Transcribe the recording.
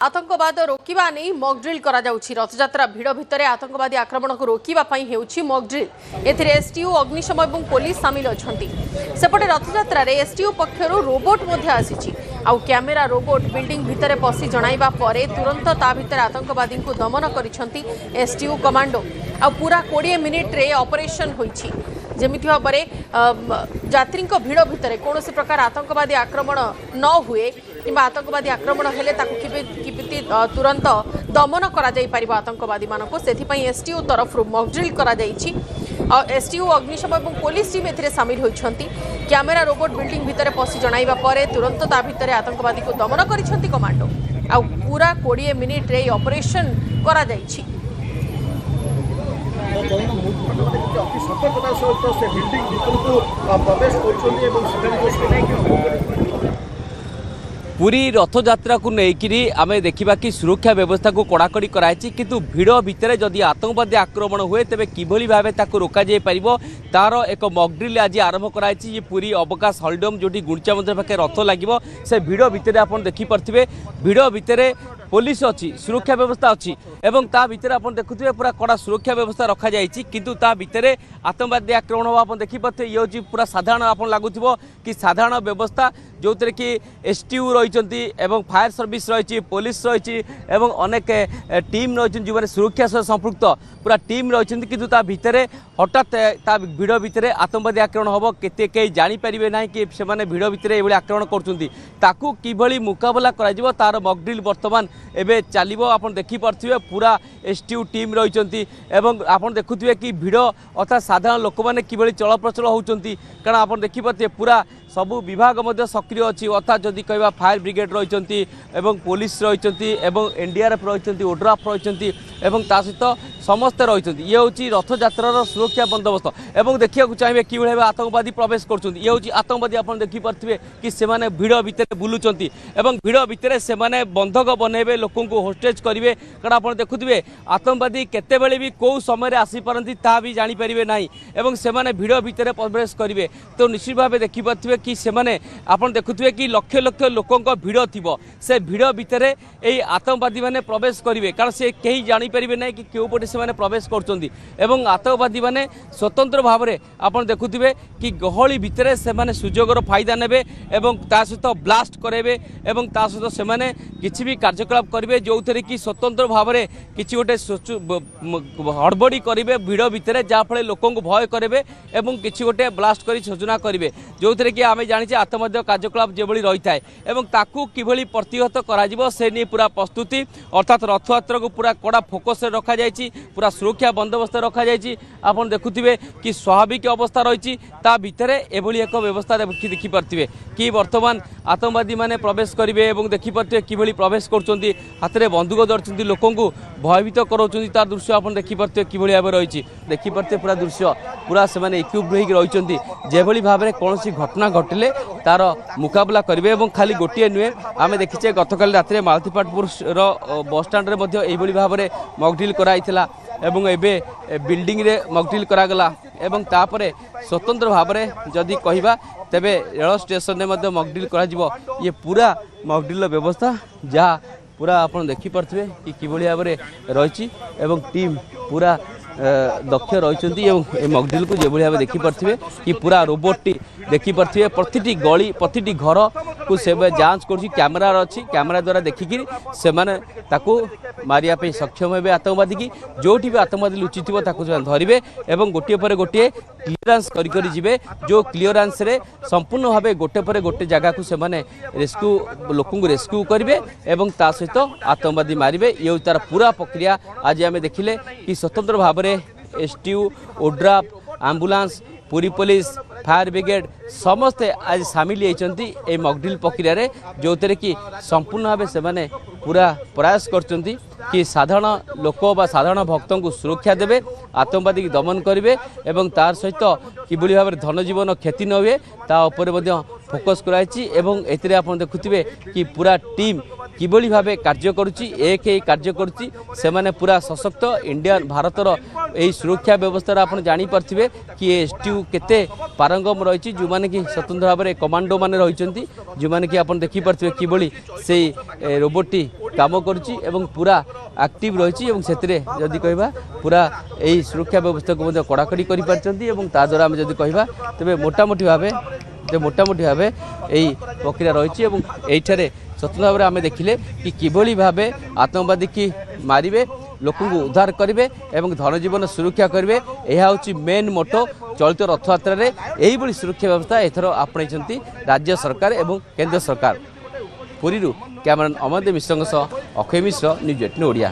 आतंकवाद रोकवा नहीं मॉकड्रिल करा जाउछि। रथयात्रा भिड़ भितर आतंकवादी आक्रमण को रोकवाई हेउछि मॉकड्रिल। एथिरे एसटीयू अग्निशम और पुलिस सामिल अछंती। सेपटे रथयात्रा रे एसटीयू पक्षरु रोबोट मध्ये आसीछि। आउ कैमेरा रोबोट बिल्डिंग भितर पसी जणाइबा परे तुरंत ता भितर आतंकवादी को दमन करिसंती एसटीयू कमांडो। आउ पूरा 20 मिनिट रे ऑपरेशन होइछि। जेमिति भाबरे यात्री भिड़ भितर कौन प्रकार आतंकवादी आक्रमण न हुए किंबा आतंकवादी आक्रमण हेले ताकु किपिति तुरंत दमन करा जाई परिबा आतंकवादी मानको सेथिपई एसटीयू तरफ मॉकड्रिल करा जाईछि। एसटीयू अग्निशम और पुलिस टीम एथिरे सामिल होइछंती। कैमेरा रोबोट बिल्डिंग भितर पसी जणाइबा परे तुरंत ता भितर आतंकवादी को दमन करिसंती कमांडो। आ पूरा 20 मिनिट रे ऑपरेशन करा जाईछि। पूरी रथयात्रा को लेकिन आम देखा कि सुरक्षा व्यवस्था को कड़ाकड़ी कराई किंतु भिड़ भितर जदि आतंकवादी आक्रमण हुए तेज किभली भाव रोक तार एक मॉकड्रिल आज आरंभ कराई। पूरी अवकाश हॉलडम जो गुंडीचा मंदिर पाखे रथ लगे से भिड़ भितर आप देखिपे भिड़ भितर पुलिस अच्छी सुरक्षा व्यवस्था अच्छी एवं ता भितर आप देखुए पूरा कड़ा सुरक्षा व्यवस्था रखा जाइए किंतु ता भितर आतंकवादी आक्रमण हो आप देखिपे ये हूँ पूरा साधारण आप लगुव कि साधारण व्यवस्था जो थे कि एसटीयू रही फायर सर्विस रही पुलिस रही अनेक टीम रही जो सुरक्षा सह संपृक्त पूरा टीम रही किंतु ता भितर हठात ता भिड़ भितर आतंकवादी आक्रमण हम केते कई जानीपारे ना कि से भिड़ भितर ये आक्रमण करूँ किभली मुकाबला कर तार मॉकड्रिल बर्तमान एबे चलिबो। आपन देखि परथिबे पूरा एसटीयू टीम रहिचंती एवं आपन देखुथिबे कि भिड़ अर्थात साधारण लोक माने किभली चल प्रचल होउचंती कारण आपन देखि परथिबे पूरा सबु विभाग मध्य सक्रिय अच्छी अर्थात जदि कहवा फायर ब्रिगेड रही पुलिस रही एनडीआरएफ रही ओड्राफ रही सहित समस्ते रही ये हूँ रथयात्रार सुरक्षा बंदोबस्त एवं देखा चाहिए कि भाव आतंकवादी प्रवेश कर ये हूँ आतंकवादी आप देखिपे कि से भिड़ भितर बुलूंट भिड़ भितर से बंधक बनइबे लोक होस्टेज करेंगे कारण आप देखुए आतंकवादी केतेबेले भी कौ समय आसीपारती ता भी जानीपारे ना से भिड़ भितर प्रवेश करेंगे तो निश्चित भाव देखिपे कि सेमाने आपन देखुथिबे कि लक्ष लक्ष लोकंक भिड़ थिबो से भिड़ भितर ए आतंकवादी माने प्रवेश करिवे कारण से कहीं जानी परिबे नै कि केउ पटे से माने प्रवेश करचोंदी एवं आतंकवादी माने स्वतंत्र भाव में आपन देखुथिबे कि गहली भितर से माने सुजोगर फायदा नेबे एवं ता सहित ब्लास्ट करेबे एवं ता सहित से माने किछि भी कार्यकलाप करिवे जो थरे कि स्वतंत्र भाव में किछि गोटे हड़बड़ी करिवे भिड़ भितर जा फळे लोकंक भय करेबे एवं किछि गोटे ब्लास्ट करी योजना करिवे जो थरे कि आमे जानिछे आतंकवादी कार्यकलाप जेभली रही थाए एवं ताकू किभली प्रतिहत करा से नहीं पूरा प्रस्तुति अर्थात रथयात्रा को पूरा कड़ा फोकस रखा जाइए पूरा सुरक्षा बंदोबस्त रखा जाइए। आपन देखुथिबे कि स्वाभाविक अवस्था रही ता भितर एभली एक व्यवस्था देखिपे कि वर्तमान आतंकवादी माने प्रवेश करेंगे और देखिपे किभली प्रवेश कर हाथ में बंदूक धरती लोक भयभीत कराउछन्ती तार दृश्य आपन देखिपे किभली भाव रही देखिपे पूरा दृश्य पूरा से इक्विप्ड होइक रही जेभली भाव में कौन घटना घटिले तार मुकाबला करेंगे और खाली गोटे नुहे आम देखीचे गतकाली रात मालतीपाटपुर बस स्टाण्ड में भाव में मॉकड्रिल कराइथिला एवं एबे बिल्डिंग रे मॉकड्रिल करागला एवं तापरे स्वतंत्र भाव में जदि कहवा तेबे रेल स्टेशन में मॉकड्रिल करा ये पूरा मॉकड्रिल व्यवस्था जहाँ पूरा आपन देखिपे कि किभली भाव में रही टीम पूरा दक्ष रही मॉकड्रिल को जो भाव देखिपे कि पूरा रोबोटी देखिपे प्रति गली प्रति घर को से जांच कर कैमेरा अच्छी कैमेरा द्वारा देखिकी से मारिया सक्षम हे आतंकवादी की जो भी आतंकवादी लुचि धरवे और गोटे पर गोटे क्लीयरेंस करें जो क्लीयरेंस रे संपूर्ण भाव गोटे पर गोटे जगह को से रेस्क्यू लोक रेस्क्यू करेंगे और ता सहित आतंकवादी मारे ये तार पूरा प्रक्रिया आज आम देखिले कि स्वतंत्र भाव में एसटीयू ओड्राफ एम्बुलेंस पूरी पुलिस फायर ब्रिगेड समस्ते आज सामिल होती मॉकड्रिल प्रक्रिया रे जो थे कि संपूर्ण भाव से पूरा प्रयास करचंती कि साधारण लोक बा साधारण भक्तों को सुरक्षा देवे आतंकवादी की दमन करेंगे और तार सहित किभली भाव में धनजीवन क्षति न हुए ता फोकस कराई एवं एतिरे आप देखुथिबे कि पूरा टीम কিভাবে ভাবে কার্য করুচি এক এই কার্য করুচি সেমানে পুরা সশক্ত ইন্ডিয়ান ভারতর এই সুরক্ষা ব্যবস্থার আপনার জাঁপারে কি এসটিউ কেতে পারঙ্গম রয়েছে যে কি স্বতন্ত্র ভাবে কমান্ডো মানে রয়েছেন যে কি আপনার দেখিপারে কিভাবে সেই রোবটটি কাম করুচি এবং পুরা আক্টিভ রয়েছে এবং সেতিরে যদি কহিবা পুরা এই সুরক্ষা ব্যবস্থাকে মধ্যে কড়াকড়ি করে পারছেন এবং তা দ্বারা আমি যদি কহিবা তবে মোটামুটি ভাবে এই প্রক্রিয়া রয়েছে এবং এইখানে স্বতন্ত্র ভাবে আমি দেখিলে কি কিভাবে ভাবে আতঙ্কবাদী কি মারিবে লোকଙ୍କୁ উদ্ধার করবে এবং ধনজীবন সুরক্ষা করবে ଏହା ହେଉଛି মেন মোটো চলিত রথযাত্রার এইভাবে সুরক্ষা ব্যবস্থা এথর আপনাইছেন রাজ্য সরকার এবং কেন্দ্র সরকার। পুরীରୁ କ୍ୟାମେରାମ୍ୟାନ୍ ଅମର ମିଶ୍ରଙ୍କ ସହ ଅକ୍ଷୟ ମିଶ୍ର ନ୍ୟୁଜ୍ 18 ଓଡ଼ିଆ।